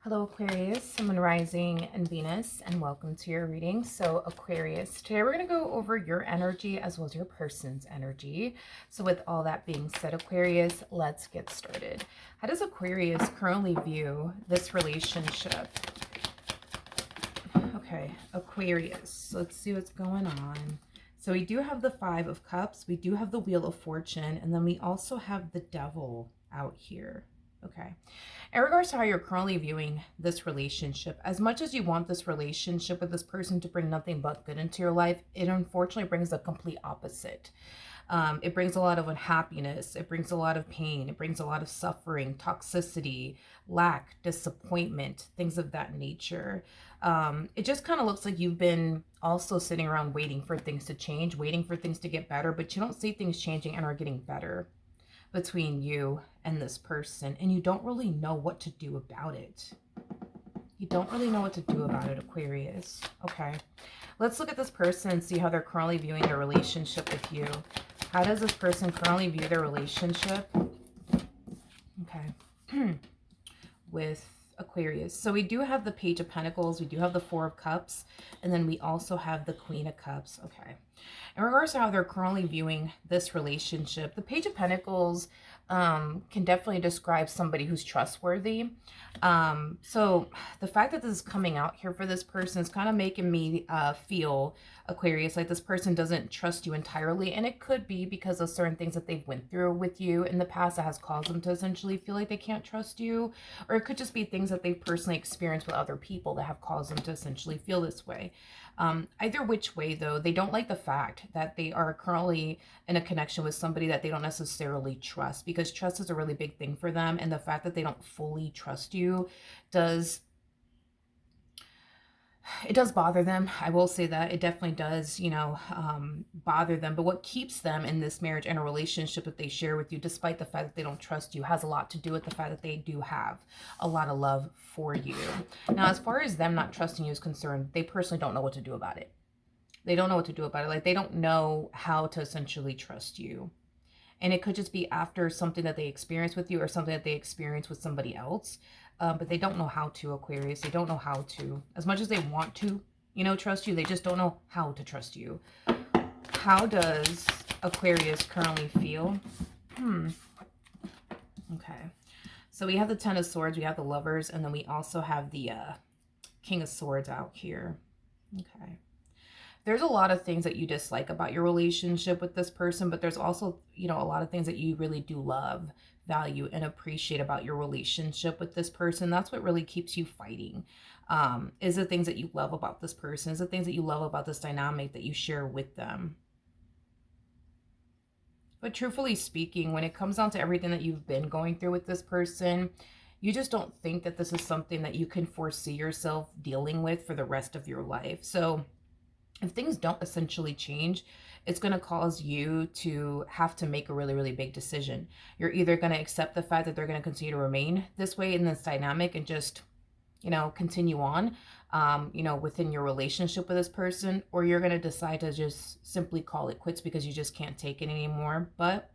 Hello Aquarius, Sun, Rising, and Venus, and welcome to your reading. So Aquarius, today we're going to go over your energy as well as your person's energy. So with all that being said, Aquarius, let's get started. How does Aquarius currently view this relationship? Okay, Aquarius, let's see what's going on. So we do have the Five of Cups, we do have the Wheel of Fortune, and then we also have the Devil out here. Okay. In regards to how you're currently viewing this relationship, as much as you want this relationship with this person to bring nothing but good into your life, it unfortunately brings the complete opposite. It brings a lot of unhappiness. It brings a lot of pain. It brings a lot of suffering, toxicity, lack, disappointment, things of that nature. It just kind of looks like you've been also sitting around waiting for things to change, waiting for things to get better, but you don't see things changing and are getting better between you and this person, and you don't really know what to do about it. You don't really know what to do about it, Aquarius. Okay, let's look at this person and see how they're currently viewing their relationship with you. How does this person currently view their relationship? Okay. With Aquarius. So we do have the Page of Pentacles, we do have the Four of Cups, and then we also have the Queen of Cups. Okay. In regards to how they're currently viewing this relationship, the Page of Pentacles can definitely describe somebody who's trustworthy. So the fact that this is coming out here for this person is kind of making me feel, Aquarius, like this person doesn't trust you entirely, and it could be because of certain things that they've went through with you in the past that has caused them to essentially feel like they can't trust you, or it could just be things that they've personally experienced with other people that have caused them to essentially feel this way. Either which way, though, they don't like the fact that they are currently in a connection with somebody that they don't necessarily trust, because trust is a really big thing for them, and the fact that they don't fully trust you does bother them. I will say that it definitely does, bother them. But what keeps them in this marriage and a relationship that they share with you, despite the fact that they don't trust you, has a lot to do with the fact that they do have a lot of love for you. Now, as far as them not trusting you is concerned, they personally don't know what to do about it. They don't know what to do about it. Like, they don't know how to essentially trust you. And it could just be after something that they experience with you or something that they experience with somebody else. But they don't know how to, Aquarius. They don't know how to. As much as they want to, trust you, they just don't know how to trust you. How does Aquarius currently feel? Okay. So we have the Ten of Swords, we have the Lovers, and then we also have the King of Swords out here. Okay. There's a lot of things that you dislike about your relationship with this person, but there's also, a lot of things that you really do love, value, and appreciate about your relationship with this person. That's what really keeps you fighting. Is the things that you love about this person, is the things that you love about this dynamic that you share with them. But truthfully speaking, when it comes down to everything that you've been going through with this person, you just don't think that this is something that you can foresee yourself dealing with for the rest of your life. So if things don't essentially change, it's going to cause you to have to make a really, really big decision. You're either going to accept the fact that they're going to continue to remain this way in this dynamic and just, continue on, within your relationship with this person, or you're going to decide to just simply call it quits because you just can't take it anymore. But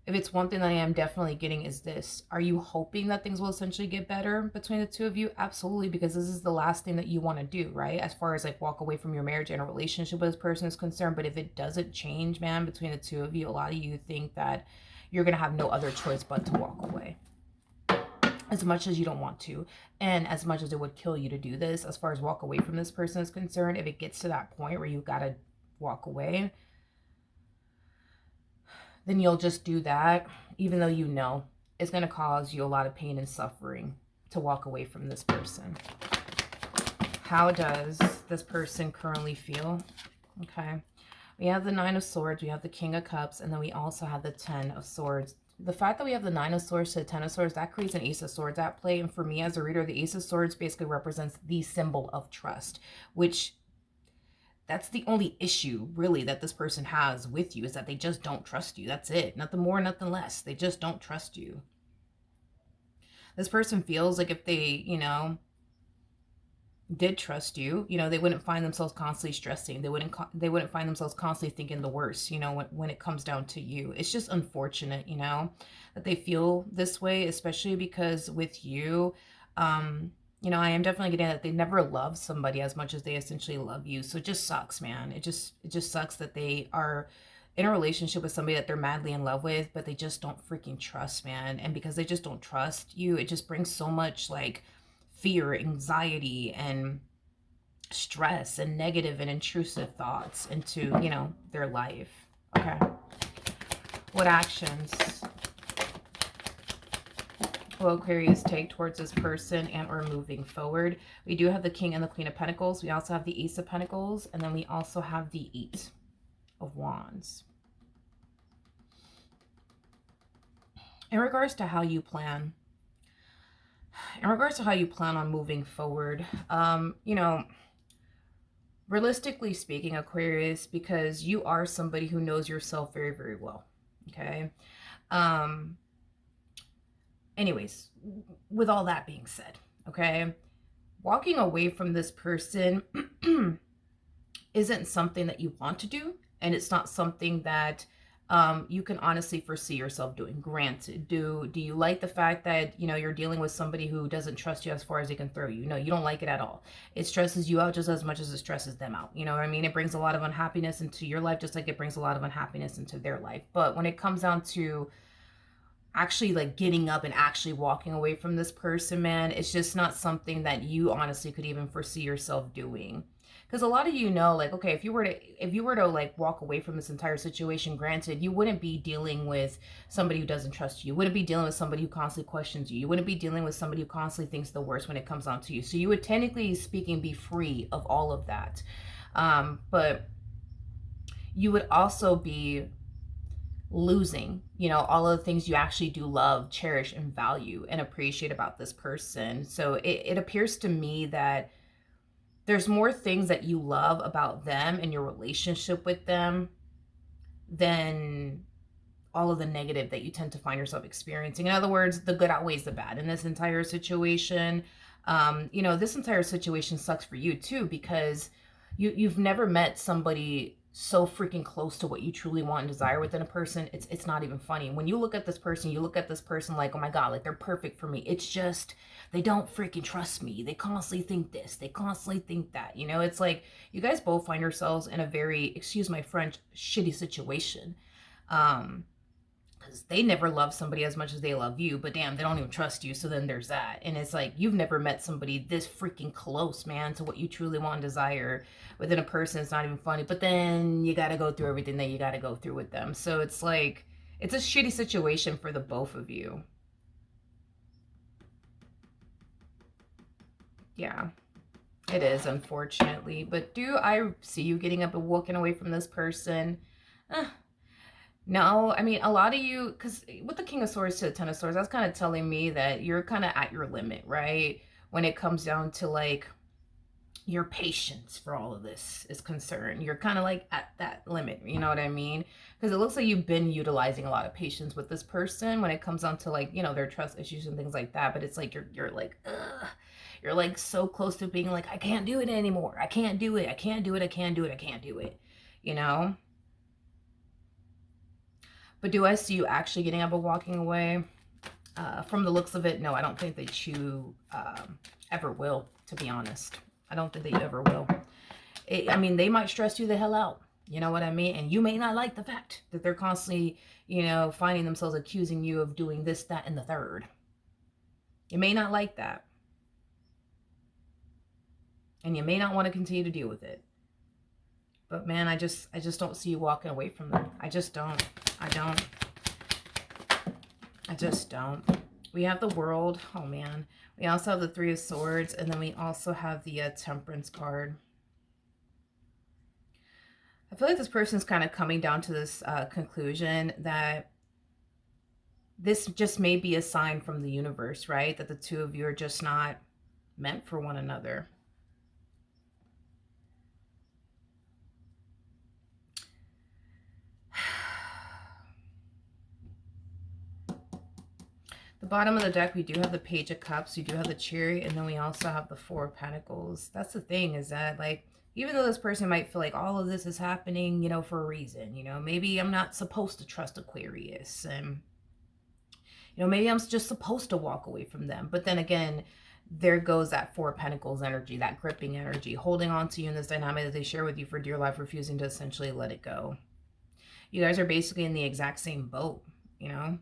if it's one thing that I am definitely getting is this. Are you hoping that things will essentially get better between the two of you? Absolutely, because this is the last thing that you want to do, right? As far as like walk away from your marriage and a relationship with this person is concerned. But if it doesn't change, man, between the two of you, a lot of you think that you're going to have no other choice but to walk away. As much as you don't want to, and as much as it would kill you to do this, as far as walk away from this person is concerned, if it gets to that point where you got to walk away, then you'll just do that, even though it's going to cause you a lot of pain and suffering to walk away from this person. How does this person currently feel? Okay. We have the Nine of Swords, we have the King of Cups, and then we also have the Ten of Swords. The fact that we have the Nine of Swords to the Ten of Swords, that creates an Ace of Swords at play. And for me as a reader, the Ace of Swords basically represents the symbol of trust, which that's the only issue, really, that this person has with you, is that they just don't trust you. That's it. Nothing more, nothing less. They just don't trust you. This person feels like if they, did trust you, they wouldn't find themselves constantly stressing. They wouldn't find themselves constantly thinking the worst, when it comes down to you. It's just unfortunate, that they feel this way, especially because with you, You know, I am definitely getting that they never love somebody as much as they essentially love you. So it just sucks, man. It just sucks that they are in a relationship with somebody that they're madly in love with, but they just don't freaking trust, man. And because they just don't trust you, it just brings so much like fear, anxiety, and stress and negative and intrusive thoughts into, you know, their life. Okay. What actions will Aquarius take towards this person and or moving forward? We do have the King and the Queen of Pentacles. We also have the Ace of Pentacles. And then we also have the Eight of Wands. In regards to how you plan, on moving forward, you know, realistically speaking, Aquarius, because you are somebody who knows yourself very, very well. Okay. Anyways, with all that being said, okay, walking away from this person isn't something that you want to do, and it's not something that you can honestly foresee yourself doing. Granted, do you like the fact that, you know, you're dealing with somebody who doesn't trust you as far as they can throw you? No, you don't like it at all. It stresses you out just as much as it stresses them out. You know what I mean? It brings a lot of unhappiness into your life, just like it brings a lot of unhappiness into their life. But when it comes down to actually like getting up and actually walking away from this person, man, it's just not something that you honestly could even foresee yourself doing. Because a lot of you know, like, okay, if you were to like walk away from this entire situation, granted, you wouldn't be dealing with somebody who doesn't trust you. You wouldn't be dealing with somebody who constantly questions you. You wouldn't be dealing with somebody who constantly thinks the worst when it comes down to you. So you would, technically speaking, be free of all of that. But you would also be losing, you know, all of the things you actually do love, cherish, and value and appreciate about this person. So it appears to me that there's more things that you love about them and your relationship with them than all of the negative that you tend to find yourself experiencing. In other words, the good outweighs the bad in this entire situation. You know, this entire situation sucks for you too, because you've never met somebody so freaking close to what you truly want and desire within a person. It's not even funny. When you look at this person, you look at this person like, oh my God, like they're perfect for me. It's just, they don't freaking trust me. They constantly think this, they constantly think that, you know. It's like you guys both find yourselves in a very, excuse my French, shitty situation. Because they never love somebody as much as they love you, but damn, they don't even trust you. So then there's that. And it's like, you've never met somebody this freaking close, man, to what you truly want and desire within a person. It's not even funny. But then you got to go through everything that you got to go through with them. So it's like, it's a shitty situation for the both of you. Yeah, it is, unfortunately. But do I see you getting up and walking away from this person? No, I mean, a lot of you, because with the King of Swords to the Ten of Swords, that's kind of telling me that you're kind of at your limit, right? When it comes down to like your patience for all of this is concerned. You're kind of like at that limit, you know what I mean? Because it looks like you've been utilizing a lot of patience with this person when it comes down to like, you know, their trust issues and things like that. But it's like you're like, ugh. You're like so close to being like, I can't do it anymore. I can't do it. I can't do it. I can't do it. I can't do it. You know? But do I see you actually getting up and walking away? From the looks of it, no, I don't think that you ever will, to be honest. I don't think that you ever will. I mean, they might stress you the hell out. You know what I mean? And you may not like the fact that they're constantly, you know, finding themselves accusing you of doing this, that, and the third. You may not like that. And you may not want to continue to deal with it. But man, I just don't see you walking away from them. I just don't. I just don't. We have the World. Oh man. We also have the Three of Swords. And then we also have the Temperance card. I feel like this person's kind of coming down to this conclusion that this just may be a sign from the universe, right? That the two of you are just not meant for one another. The bottom of the deck, we do have the Page of Cups, we do have the Chariot, and then we also have the Four of Pentacles. That's the thing, is that, like, even though this person might feel like all of this is happening, you know, for a reason, you know, maybe I'm not supposed to trust Aquarius, and, you know, maybe I'm just supposed to walk away from them. But then again, there goes that Four of Pentacles energy, that gripping energy, holding on to you in this dynamic that they share with you for dear life, refusing to essentially let it go. You guys are basically in the exact same boat, you know?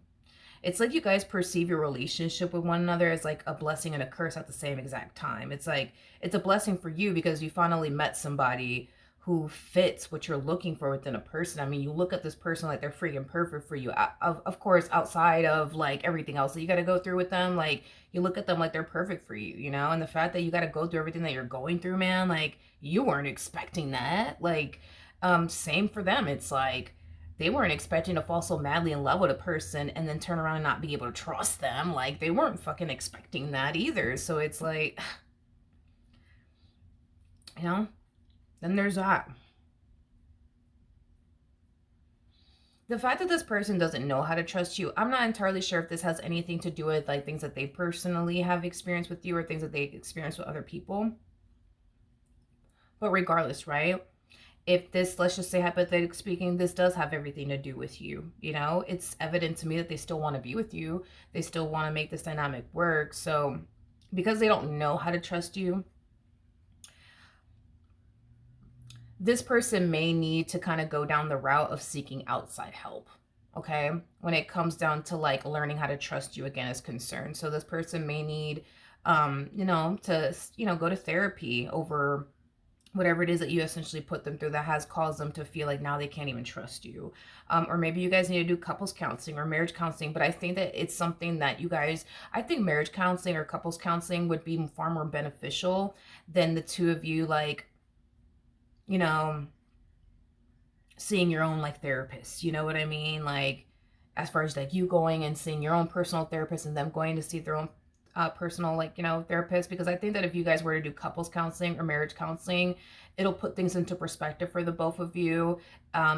It's like you guys perceive your relationship with one another as like a blessing and a curse at the same exact time. It's like, it's a blessing for you because you finally met somebody who fits what you're looking for within a person. I mean, you look at this person like they're freaking perfect for you. Of course, outside of like everything else that you got to go through with them, like you look at them like they're perfect for you, you know? And the fact that you got to go through everything that you're going through, man, like you weren't expecting that. Like, same for them. It's like, they weren't expecting to fall so madly in love with a person and then turn around and not be able to trust them. Like, they weren't fucking expecting that either. So it's like, you know, then there's that. The fact that this person doesn't know how to trust you, I'm not entirely sure if this has anything to do with like things that they personally have experienced with you or things that they experience with other people. But regardless, right? If this, let's just say hypothetically speaking, this does have everything to do with you, you know, it's evident to me that they still want to be with you. They still want to make this dynamic work. So because they don't know how to trust you, this person may need to kind of go down the route of seeking outside help. Okay. When it comes down to like learning how to trust you again is concerned. So this person may need, you know, to, you know, go to therapy over whatever it is that you essentially put them through that has caused them to feel like now they can't even trust you. Or maybe you guys need to do couples counseling or marriage counseling. But I think that it's something that you guys, I think marriage counseling or couples counseling would be far more beneficial than the two of you, like, you know, seeing your own like therapist. You know what I mean? Like, as far as like you going and seeing your own personal therapist and them going to see their own personal, like, you know, therapist. Because I think that if you guys were to do couples counseling or marriage counseling, it'll put things into perspective for the both of you.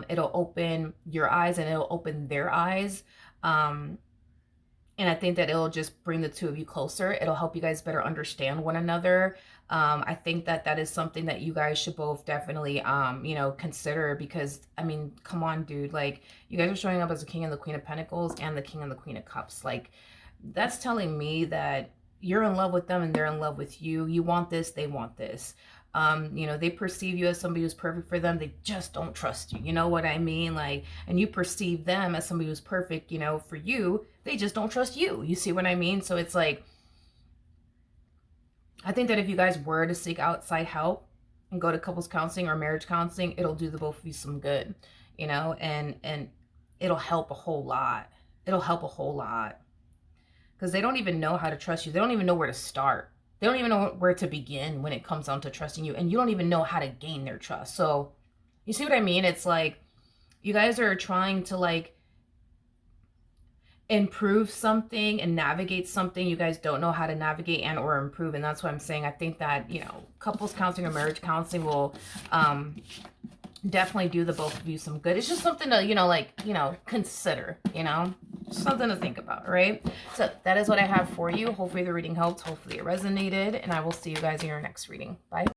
It'll open your eyes and it'll open their eyes. And I think that it'll just bring the two of you closer. It'll help you guys better understand one another. I think that that is something that you guys should both definitely, you know, consider. Because, I mean, come on, dude. Like, you guys are showing up as the King and the Queen of Pentacles and the King and the Queen of Cups. Like, that's telling me that you're in love with them and they're in love with you. You want this, they want this. You know, they perceive you as somebody who's perfect for them. They just don't trust you. You know what I mean? Like, and you perceive them as somebody who's perfect, you know, for you. They just don't trust you. You see what I mean? So it's like, I think that if you guys were to seek outside help and go to couples counseling or marriage counseling, it'll do the both of you some good, you know, and it'll help a whole lot. It'll help a whole lot. Because they don't even know how to trust you. They don't even know where to start. They don't even know where to begin when it comes down to trusting you. And you don't even know how to gain their trust. So you see what I mean? It's like you guys are trying to like improve something and navigate something you guys don't know how to navigate and or improve. And that's what I'm saying. I think that, you know, couples counseling or marriage counseling will definitely do the both of you some good. It's just something to, you know, like, you know, consider, you know, something to think about, right? So that is what I have for you. Hopefully the reading helped. Hopefully it resonated. And I will see you guys in your next reading. Bye.